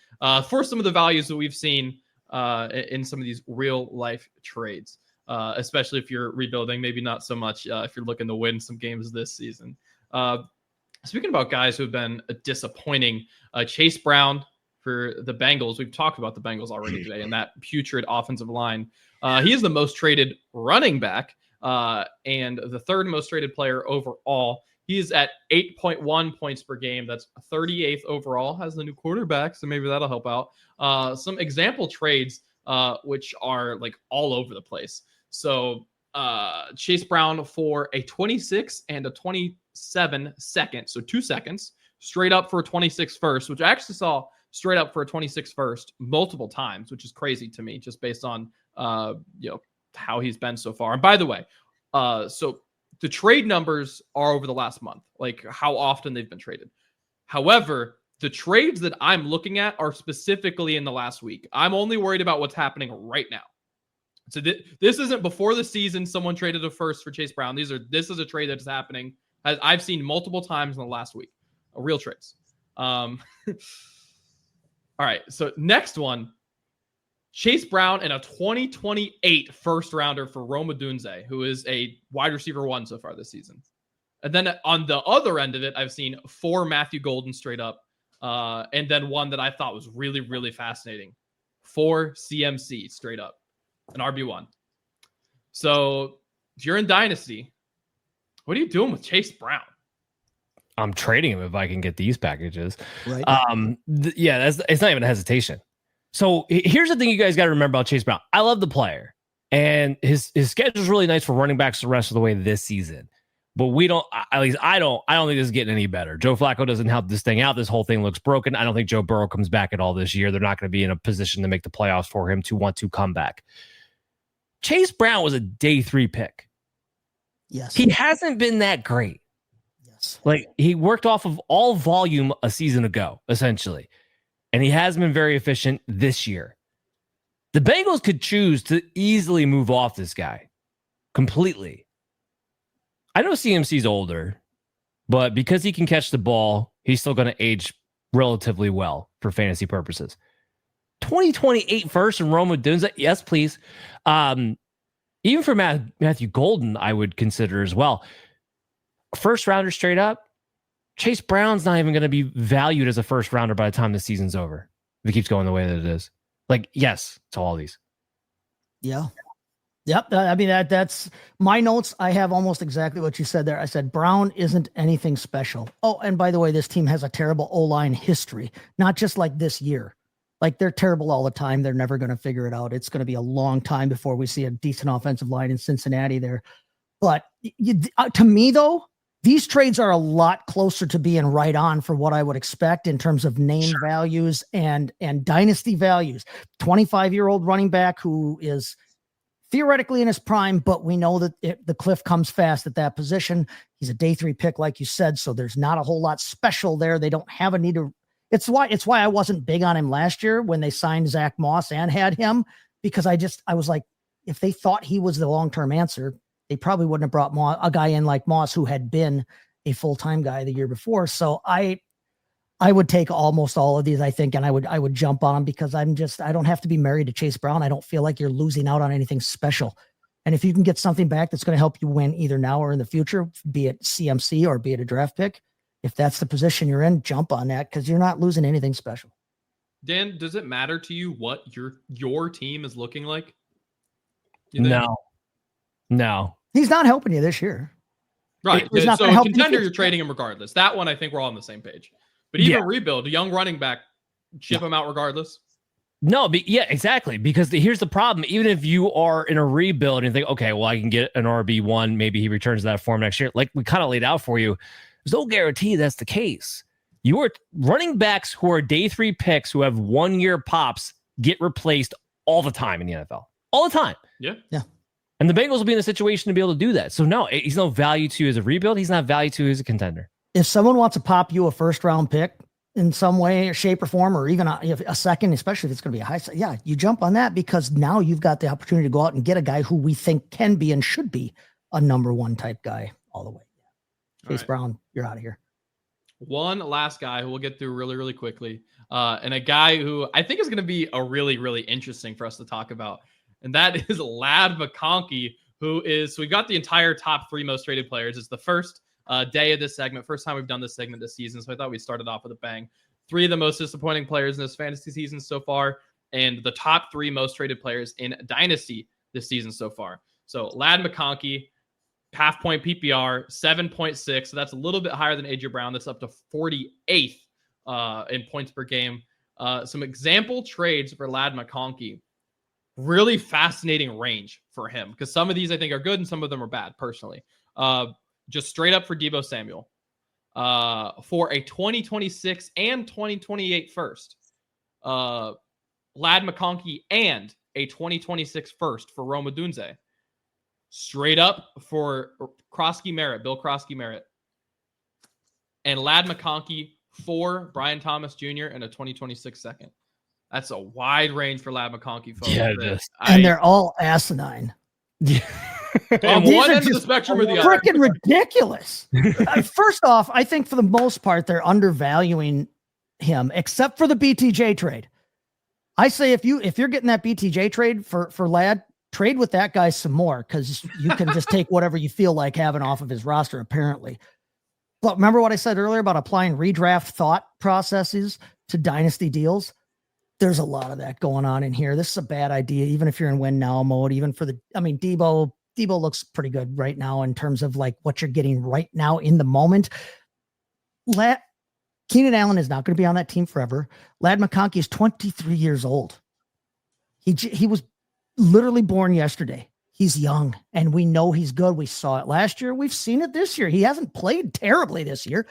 for some of the values that we've seen in some of these real life trades, especially if you're rebuilding. Maybe not so much if you're looking to win some games this season. Speaking about guys who have been disappointing, Chase Brown for the Bengals. We've talked about the Bengals already today and that putrid offensive line. He is the most traded running back and the third most traded player overall. He is at 8.1 points per game. That's 38th overall. Has the new quarterback, so maybe that'll help out. Some example trades, which are like all over the place. So Chase Brown for a 26 and a 27 second, so 2 seconds, straight up for a 26 first, which I actually saw straight up for a 26 first multiple times, which is crazy to me, just based on how he's been so far. And by the way, so the trade numbers are over the last month, like how often they've been traded. However, the trades that I'm looking at are specifically in the last week. I'm only worried about what's happening right now. So this isn't before the season. Someone traded a first for Chase Brown. This is a trade that's happening. I've seen multiple times in the last week. Real trades. All right. So next one, Chase Brown and a 2028 first rounder for Rome Odunze, who is a wide receiver 1 so far this season. And then on the other end of it, I've seen 4 Matthew Golden straight up. And then one that I thought was really, really fascinating. 4 CMC straight up. An RB1. So if you're in Dynasty, what are you doing with Chase Brown? I'm trading him if I can get these packages. Right. It's not even a hesitation. So here's the thing you guys got to remember about Chase Brown. I love the player, and his schedule is really nice for running backs the rest of the way this season. But I don't think this is getting any better. Joe Flacco doesn't help this thing out. This whole thing looks broken. I don't think Joe Burrow comes back at all this year. They're not going to be in a position to make the playoffs for him to want to come back. Chase Brown was a day 3 pick. Yes. He hasn't been that great. Yes. Like, he worked off of all volume a season ago, essentially. And he has been very efficient this year. The Bengals could choose to easily move off this guy completely. I know CMC's older, but because he can catch the ball, he's still going to age relatively well for fantasy purposes. 2028 first and Rome Odunze, yes, please. Even for Matthew Golden, I would consider as well. First rounder straight up. Chase Brown's not even going to be valued as a first rounder by the time the season's over. If it keeps going the way that it is. Like, yes, to all these. Yeah. Yep. I mean, that's my notes. I have almost exactly what you said there. I said Brown isn't anything special. Oh, and by the way, this team has a terrible O-line history, not just like this year. Like, they're terrible all the time. They're never going to figure it out. It's going to be a long time before we see a decent offensive line in Cincinnati there. But to me, though, these trades are a lot closer to being right on for what I would expect in terms of name values and dynasty values. 25-year-old running back who is theoretically in his prime, but we know that the cliff comes fast at that position. He's a day 3 pick, like you said, so there's not a whole lot special there. They don't have a need to. It's why I wasn't big on him last year when they signed Zach Moss and had him, because I was like, if they thought he was the long-term answer, they probably wouldn't have brought a guy in like Moss who had been a full-time guy the year before. So I would take almost all of these, I think, and I would jump on them because I don't have to be married to Chase Brown. I don't feel like you're losing out on anything special. And if you can get something back that's going to help you win either now or in the future, be it CMC or be it a draft pick, if that's the position you're in, jump on that because you're not losing anything special. Dan, does it matter to you what your team is looking like? No. He's not helping you this year. Right. So contender, you're trading him regardless. That one, I think we're all on the same page. But even rebuild, a young running back, ship him out regardless. No, but yeah, exactly. Because here's the problem. Even if you are in a rebuild and you think, okay, well, I can get an RB1, maybe he returns to that form next year. Like we kind of laid out for you, there's no guarantee that's the case. You are running backs who are day 3 picks who have 1-year pops get replaced all the time in the NFL. All the time. Yeah. And the Bengals will be in a situation to be able to do that. So no, he's no value to you as a rebuild. He's not value to you as a contender. If someone wants to pop you a first round pick in some way or shape or form, or even a second, especially if it's going to be a high, you jump on that because now you've got the opportunity to go out and get a guy who we think can be and should be a number 1 type guy all the way. Chase Brown, you're out of here. One last guy who we'll get through really, really quickly. And a guy who I think is going to be a really, really interesting for us to talk about. And that is Ladd McConkey, so we've got the entire top 3 most traded players. It's the first day of this segment. First time we've done this segment this season. So I thought we started off with a bang. 3 of the most disappointing players in this fantasy season so far. And the top 3 most traded players in Dynasty this season so far. So Ladd McConkey, half point PPR, 7.6. So that's a little bit higher than AJ Brown. That's up to 48th in points per game. Some example trades for Ladd McConkey. Really fascinating range for him because some of these I think are good and some of them are bad personally. Just straight up for Deebo Samuel for a 2026 and 2028 first. Ladd McConkey and a 2026 first for Rome Odunze. Straight up for Bill Krosky Merritt. And Ladd McConkey for Brian Thomas Jr. and a 2026 second. That's a wide range for Ladd McConkey, folks. Yeah, it is. And they're all asinine. Yeah. On one end of the spectrum or the other. Freaking ridiculous. First off, I think for the most part, they're undervaluing him, except for the BTJ trade. I say if you're getting that BTJ trade for Ladd, trade with that guy some more because you can just take whatever you feel like having off of his roster, apparently. But remember what I said earlier about applying redraft thought processes to dynasty deals? There's a lot of that going on in here. This is a bad idea, even if you're in win now mode, even for Deebo looks pretty good right now in terms of like what you're getting right now in the moment. Keenan Allen is not going to be on that team forever. Ladd McConkey is 23 years old. He was literally born yesterday. He's young and we know he's good. We saw it last year. We've seen it this year. He hasn't played terribly this year.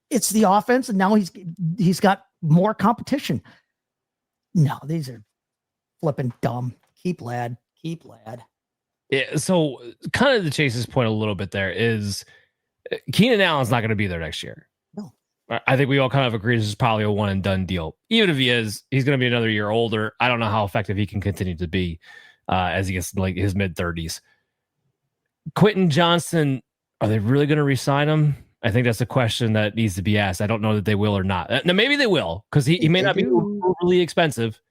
It's the offense. And now he's got more competition. No, these are flipping dumb. Keep Ladd. Yeah, so kind of to Chase's point a little bit there is Keenan Allen's not going to be there next year. No. I think we all kind of agree this is probably a one and done deal. Even if he is, he's going to be another year older. I don't know how effective he can continue to be as he gets like his mid-30s. Quentin Johnson, are they really going to re-sign him? I think that's a question that needs to be asked. I don't know that they will or not. Now, maybe they will because he may not be overly expensive.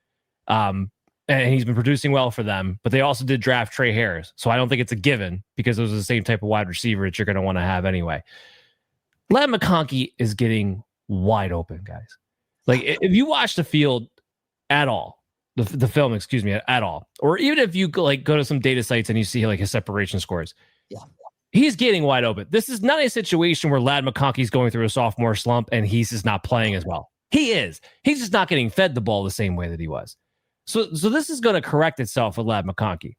And he's been producing well for them, but they also did draft Trey Harris. So I don't think it's a given because those are the same type of wide receiver that you're going to want to have anyway. Ladd McConkey is getting wide open, guys. Like if you watch the field at all, the film, excuse me, at all, or even if you go to some data sites and you see like his separation scores, he's getting wide open. This is not a situation where Ladd McConkey's going through a sophomore slump and he's just not playing as well. He is. He's just not getting fed the ball the same way that he was. So this is going to correct itself with Ladd McConkey.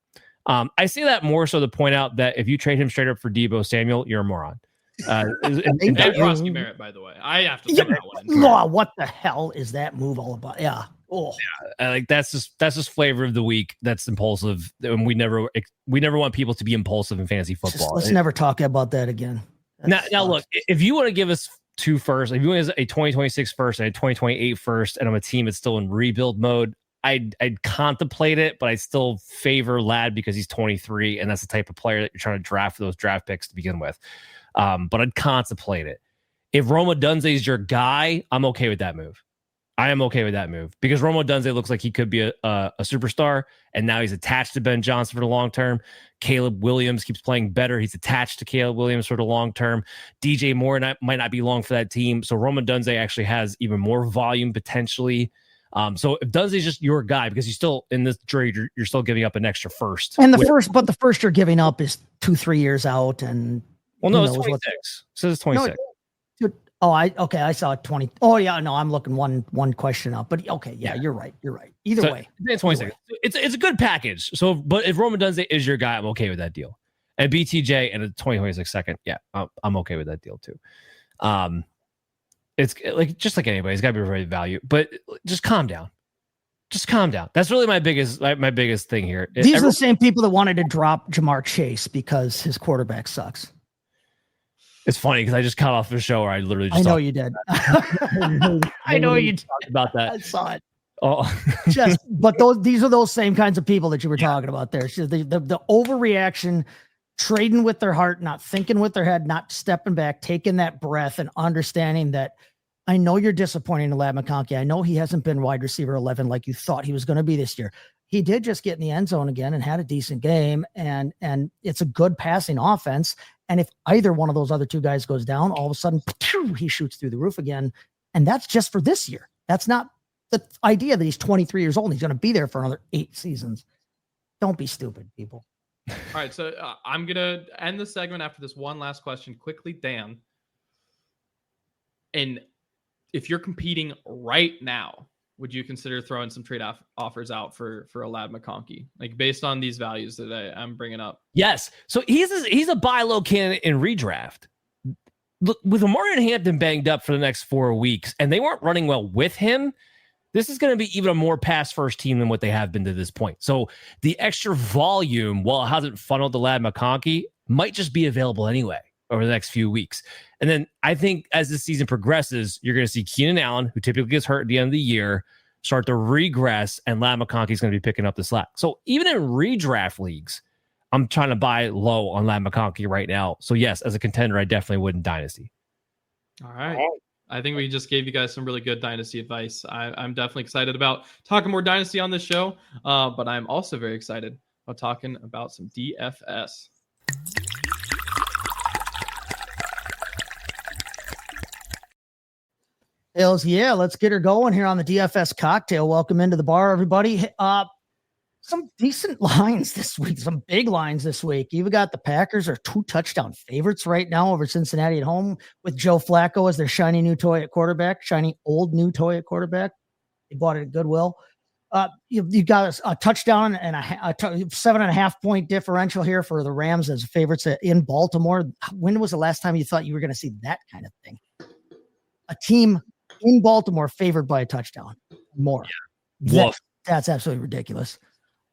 I say that more so to point out that if you trade him straight up for Deebo Samuel, you're a moron. And Frosky Merritt, by the way. I have to say that one. Oh, what the hell is that move all about? Yeah. Oh. Yeah, like that's just flavor of the week. That's impulsive, and we never want people to be impulsive in fantasy football. Let's never talk about that again. Now look, if you want to give us 2 firsts, if you want a 2026 first and a 2028 first, and I'm a team that's still in rebuild mode, I'd contemplate it, but I still favor Ladd because he's 23, and that's the type of player that you're trying to draft for those draft picks to begin with. But I'd contemplate it. If Rome Odunze is your guy, I'm okay with that move. I am okay with that move because Rome Odunze looks like he could be a superstar, and now he's attached to Ben Johnson for the long term. Caleb Williams keeps playing better. He's attached to Caleb Williams for the long term. DJ Moore might not be long for that team. So Rome Odunze actually has even more volume potentially. So if Dunze is just your guy, because you still in this trade, you're still giving up an extra first. And the first you're giving up is 2-3 years out. And it's 26. It says it's 26. I saw 20. Oh yeah, no, I'm looking one question up. But okay, yeah. You're right. Either way, it's 26. It's a good package. So, but if Rome Odunze is your guy, I'm okay with that deal. And BTJ and a 2026 second, yeah, I'm okay with that deal too. It's like just like anybody, it's got to be very value, but just calm down. That's really my biggest thing here. These are the same people that wanted to drop Jamar Chase because his quarterback sucks. It's funny because I just cut off the show where I literally just I know you did. I know you talked about that. I saw it. Oh, but these are those same kinds of people that you were talking about there. So the overreaction, trading with their heart, not thinking with their head, not stepping back, taking that breath and understanding that I know you're disappointing to Ladd McConkey. I know he hasn't been wide receiver 11 like you thought he was going to be this year. He did just get in the end zone again and had a decent game, and it's a good passing offense. And if either one of those other two guys goes down, all of a sudden he shoots through the roof again. And that's just for this year. That's not the idea that he's 23 years old and he's going to be there for another 8 seasons. Don't be stupid, people. All right, so I'm going to end the segment after this one last question quickly, Dan. And if you're competing right now, would you consider throwing some trade offers out for a Ladd McConkey, like based on these values that I'm bringing up? Yes. So he's a buy low candidate in redraft. Look, with Amarian Hampton banged up for the next 4 weeks, and they weren't running well with him, this is going to be even a more pass first team than what they have been to this point. So the extra volume, while it hasn't funneled to Ladd McConkey, might just be available anyway over the next few weeks. And then I think as the season progresses, you're going to see Keenan Allen, who typically gets hurt at the end of the year, start to regress, and Ladd McConkey is going to be picking up the slack. So even in redraft leagues, I'm trying to buy low on Ladd McConkey right now. So yes, as a contender, I definitely would in Dynasty. All right. I think we just gave you guys some really good Dynasty advice. I'm definitely excited about talking more Dynasty on this show, but I'm also very excited about talking about some DFS. Hells yeah, let's get her going here on the DFS Cocktail. Welcome into the bar, everybody. Some decent lines this week, some big lines this week. You've got the Packers are 2 touchdown favorites right now over Cincinnati at home with Joe Flacco as their shiny new toy at quarterback, shiny old new toy at quarterback. They bought it at Goodwill. You've got a touchdown and a 7.5 point differential here for the Rams as favorites in Baltimore. When was the last time you thought you were going to see that kind of thing? A team in Baltimore favored by a touchdown more. Yeah. That's absolutely ridiculous.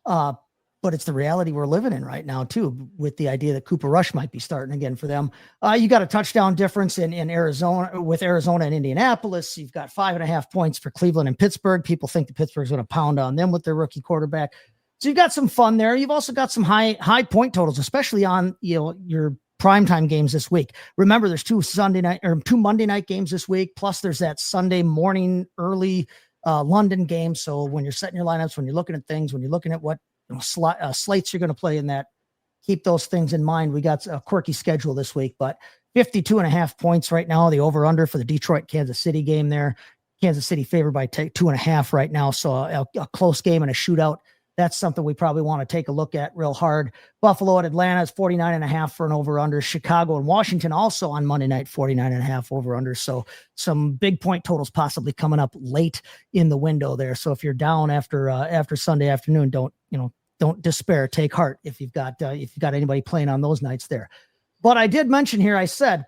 But but it's the reality we're living in right now too, with the idea that Cooper Rush might be starting again for them. You got a touchdown difference in Arizona with Arizona and Indianapolis. You've got 5.5 points for Cleveland and Pittsburgh. People think the Pittsburgh's going to pound on them with their rookie quarterback. So you've got some fun there. You've also got some high point totals, especially on, your primetime games this week. Remember, there's two Monday night games this week. Plus there's that Sunday morning early London game. So when you're setting your lineups, when you're looking at things, when you're looking at what slates you're going to play in that, keep those things in mind. We got a quirky schedule this week, but 52.5 points right now, the over under for the Detroit Kansas City game there. Kansas City favored by 2.5 right now. So a close game and a shootout. That's something we probably want to take a look at real hard. Buffalo at Atlanta is 49.5 for an over under. Chicago and Washington also on Monday night, 49.5 over under. So some big point totals possibly coming up late in the window there. So if you're down after Sunday afternoon, don't despair. Take heart if you've got anybody playing on those nights there. But I did mention here, I said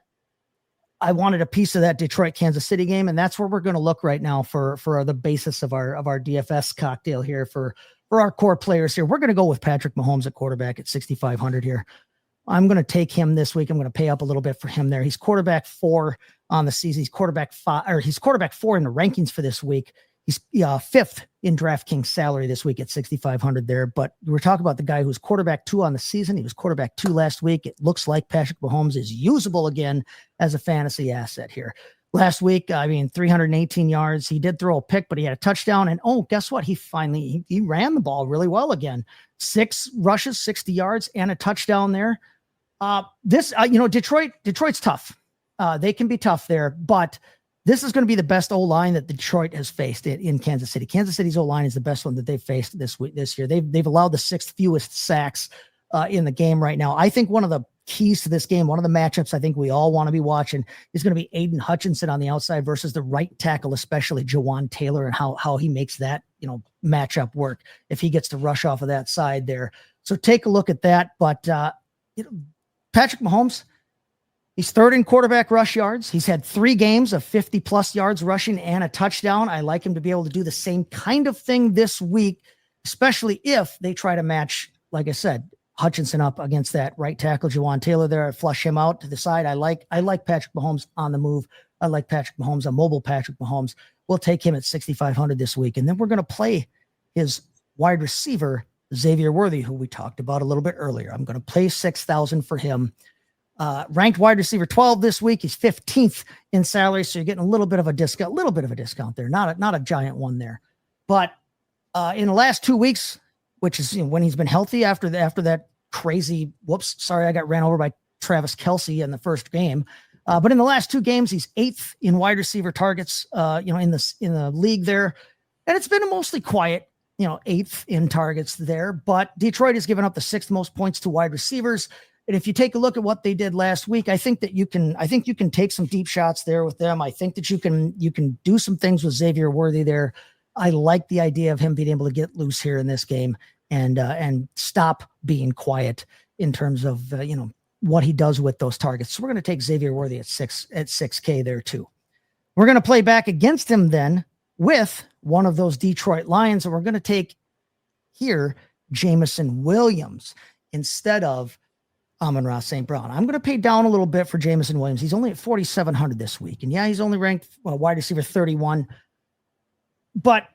I wanted a piece of that Detroit Kansas City game, and that's where we're going to look right now for the basis of our DFS cocktail here for our core players here. We're going to go with Patrick Mahomes at quarterback at 6,500 here. I'm going to take him this week. I'm going to pay up a little bit for him there. He's quarterback 4 on the season. He's quarterback 4 in the rankings for this week. He's 5th in DraftKings salary this week at 6,500 there. But we're talking about the guy who's quarterback 2 on the season. He was quarterback 2 last week. It looks like Patrick Mahomes is usable again as a fantasy asset here. Last week, 318 yards. He did throw a pick, but he had a touchdown. And guess what? He ran the ball really well again. 6 rushes, 60 yards, and a touchdown there. Detroit's tough. They can be tough there, but this is going to be the best O-line that Detroit has faced in Kansas City. Kansas City's O-line is the best one that they've faced this year. They've allowed the 6th fewest sacks in the game right now. I think one of the keys to this game, one of the matchups I think we all want to be watching is going to be Aiden Hutchinson on the outside versus the right tackle, especially Jawan Taylor, and how he makes that, matchup work if he gets to rush off of that side there. So take a look at that. But, Patrick Mahomes, he's 3rd in quarterback rush yards. He's had 3 games of 50 plus yards rushing and a touchdown. I like him to be able to do the same kind of thing this week, especially if they try to match, like I said, Hutchinson up against that right tackle, Jawan Taylor there. I flush him out to the side. I like Patrick Mahomes on the move. I like Patrick Mahomes, a mobile Patrick Mahomes. We'll take him at 6,500 this week. And then we're going to play his wide receiver, Xavier Worthy, who we talked about a little bit earlier. I'm going to play 6,000 for him. Ranked wide receiver 12 this week. He's 15th in salary. So you're getting a little bit of a discount there. Not a giant one there, but in the last 2 weeks, which is when he's been healthy after that crazy, I got ran over by Travis Kelce in the first game. But in the last 2 games, he's 8th in wide receiver targets, in the league there. And it's been mostly quiet, 8th in targets there, but Detroit has given up the 6th most points to wide receivers. And if you take a look at what they did last week, I think you can take some deep shots there with them. I think that you can do some things with Xavier Worthy there. I like the idea of him being able to get loose here in this game and stop being quiet in terms of, what he does with those targets. So we're going to take Xavier Worthy at 6K there too. We're going to play back against him then with one of those Detroit Lions. And we're going to take here Jameson Williams instead of Amon-Ra St. Brown. I'm going to pay down a little bit for Jameson Williams. He's only at 4,700 this week. And he's only ranked wide receiver 31. But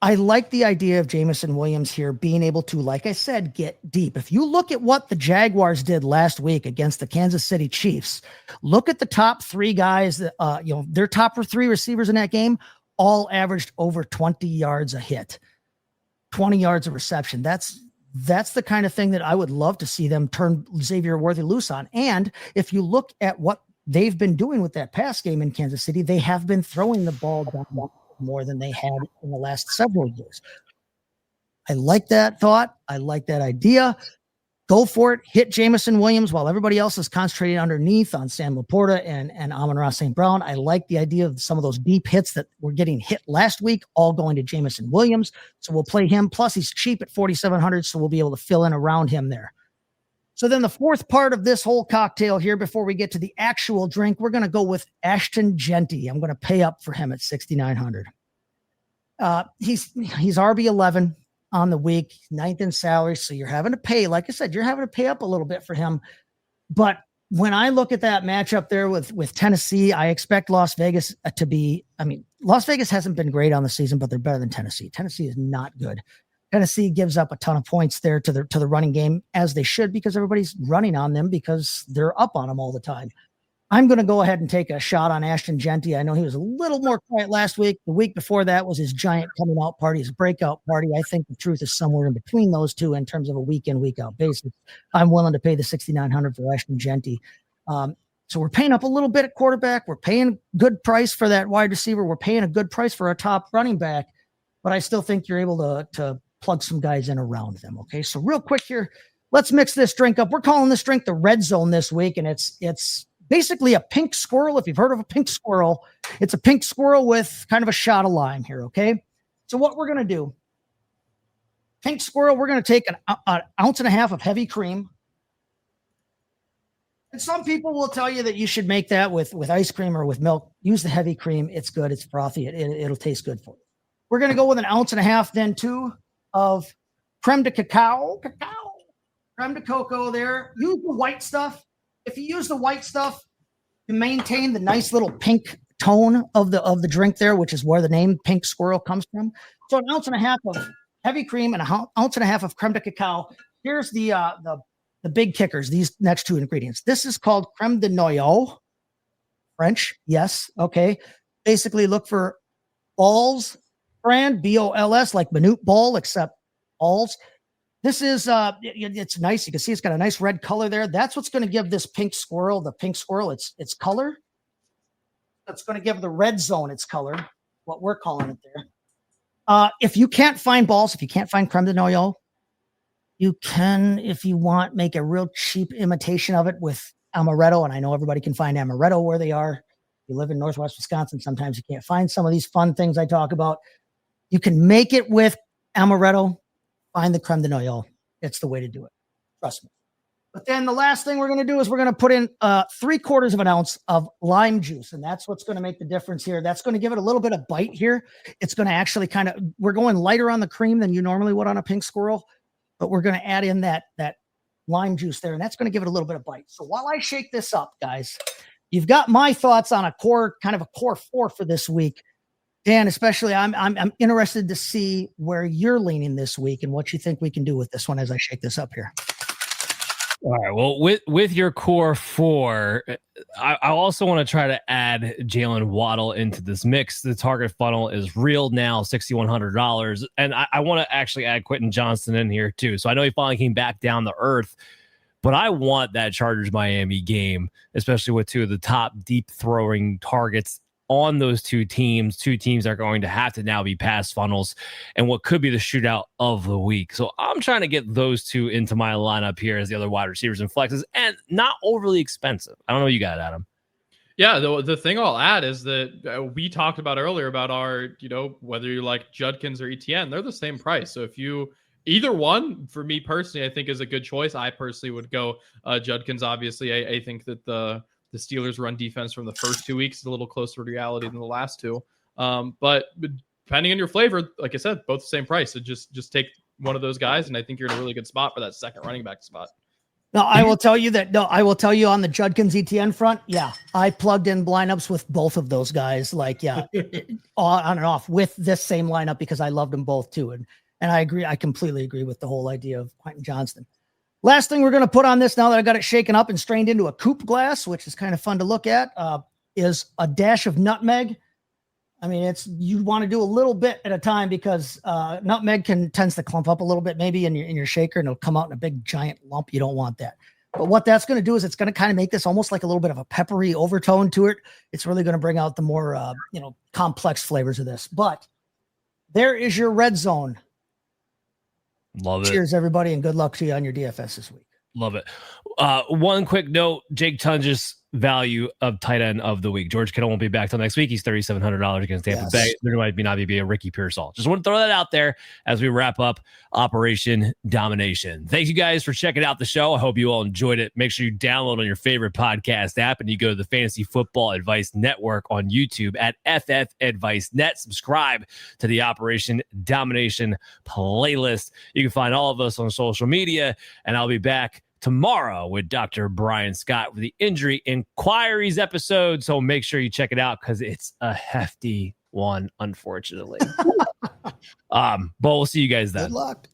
I like the idea of Jameson Williams here being able to, like I said, get deep. If you look at what the Jaguars did last week against the Kansas City Chiefs, look at the top 3 guys that, their top 3 receivers in that game all averaged over 20 yards a hit, 20 yards of reception. That's the kind of thing that I would love to see them turn Xavier Worthy loose on. And if you look at what they've been doing with that pass game in Kansas City, they have been throwing the ball down more than they had in the last several years. I like that thought. I like that idea. Go for it. Hit Jameson Williams while everybody else is concentrating underneath on Sam Laporta and Amon-Ra St. Brown. I like the idea of some of those deep hits that were getting hit last week, all going to Jameson Williams. So we'll play him. Plus he's cheap at 4,700. So we'll be able to fill in around him there. So then the fourth part of this whole cocktail here, before we get to the actual drink, we're going to go with Ashton Genty. I'm going to pay up for him at 6,900. He's RB11 on the week, 9th in salary. So you're having to pay, like I said, you're having to pay up a little bit for him. But when I look at that matchup there with Tennessee, I expect Las Vegas to be, Las Vegas hasn't been great on the season, but they're better than Tennessee. Tennessee is not good. Tennessee gives up a ton of points there to the running game, as they should, because everybody's running on them because they're up on them all the time. I'm going to go ahead and take a shot on Ashton Genty. I know he was a little more quiet last week. The week before that was his giant coming out party, his breakout party. I think the truth is somewhere in between those two in terms of a week in, week out basis. I'm willing to pay the $6,900 for Ashton Genty. So we're paying up a little bit at quarterback. We're paying good price for that wide receiver. We're paying a good price for our top running back, but I still think you're able to plug some guys in around them. Okay. So real quick here, let's mix this drink up. We're calling this drink the Red Zone this week. And it's basically a pink squirrel. If you've heard of a pink squirrel, it's a pink squirrel with kind of a shot of lime here. Okay. So what we're going to do, pink squirrel, we're going to take an ounce and a half of heavy cream. And some people will tell you that you should make that with ice cream or with milk. Use the heavy cream. It's good. It's frothy. It'll taste good for you. We're going to go with an ounce and a half then too of creme de cacao, creme de cocoa there. Use the white stuff. If you use the white stuff to maintain the nice little pink tone of the drink there, which is where the name Pink Squirrel comes from. So an ounce and a half of heavy cream and an ounce and a half of creme de cacao. Here's the big kickers, these next two ingredients. This is called creme de noyau, French. Yes. Okay. Basically look for Ball's brand, BOLS, like Minute Ball, except Ball's. This is, it's nice. You can see it's got a nice red color there. That's what's going to give this pink squirrel, its color. That's going to give the Red Zone its color, what we're calling it there. If you can't find Balls, if you can't find creme de noyau, you can, if you want, make a real cheap imitation of it with amaretto. And I know everybody can find amaretto where they are. If you live in Northwest Wisconsin, sometimes you can't find some of these fun things I talk about. You can make it with amaretto. Find the creme de noyau. It's the way to do it. Trust me. But then the last thing we're going to do is we're going to put in 3/4 of an ounce of lime juice. And that's what's going to make the difference here. That's going to give it a little bit of bite here. It's going to actually we're going lighter on the cream than you normally would on a pink squirrel, but we're going to add in that lime juice there. And that's going to give it a little bit of bite. So while I shake this up, guys, you've got my thoughts on a core 4 for this week. Dan, especially, I'm interested to see where you're leaning this week and what you think we can do with this one as I shake this up here. All right. Well, with your core 4, I also want to try to add Jalen Waddle into this mix. The target funnel is real now, $6,100, and I want to actually add Quentin Johnston in here too. So I know he finally came back down to earth, but I want that Chargers Miami game, especially with two of the top deep throwing targets on those two teams are going to have to now be pass funnels and what could be the shootout of the week. So I'm trying to get those two into my lineup here as the other wide receivers and flexes, and not overly expensive. I don't know what you got, Adam. Yeah, the thing I'll add is that we talked about earlier about our, whether you like Judkins or Etienne, they're the same price. So if you either one, for me personally, I think is a good choice. I personally would go Judkins. Obviously, I think that the Steelers run defense from the first 2 weeks is a little closer to reality than the last two. But depending on your flavor, like I said, both the same price. So just take one of those guys, and I think you're in a really good spot for that second running back spot. No, I will tell you on the Judkins Etienne front. Yeah, I plugged in lineups with both of those guys, on and off with this same lineup because I loved them both too. And I agree. I completely agree with the whole idea of Quentin Johnston. Last thing we're going to put on this, now that I got it shaken up and strained into a coupe glass, which is kind of fun to look at, is a dash of nutmeg. I mean, you want to do a little bit at a time because nutmeg tends to clump up a little bit maybe in your shaker, and it'll come out in a big giant lump. You don't want that. But what that's going to do is it's going to kind of make this almost like a little bit of a peppery overtone to it. It's really going to bring out the more complex flavors of this. But there is your Red Zone. Love it. Cheers, everybody, and good luck to you on your DFS this week. Love it. One quick note, Jake Tunges value of tight end of the week. George Kittle won't be back till next week. He's $3,700 against Tampa Bay. There might not be a Ricky Pearsall. Just want to throw that out there as we wrap up Operation Domination. Thank you guys for checking out the show. I hope you all enjoyed it. Make sure you download on your favorite podcast app and you go to the Fantasy Football Advice Network on YouTube at FF Advice Net. Subscribe to the Operation Domination playlist. You can find all of us on social media, and I'll be back tomorrow with Dr. Brian Scott with the Injury Inquiries episode. So make sure you check it out because it's a hefty one, unfortunately. But we'll see you guys then. Good luck.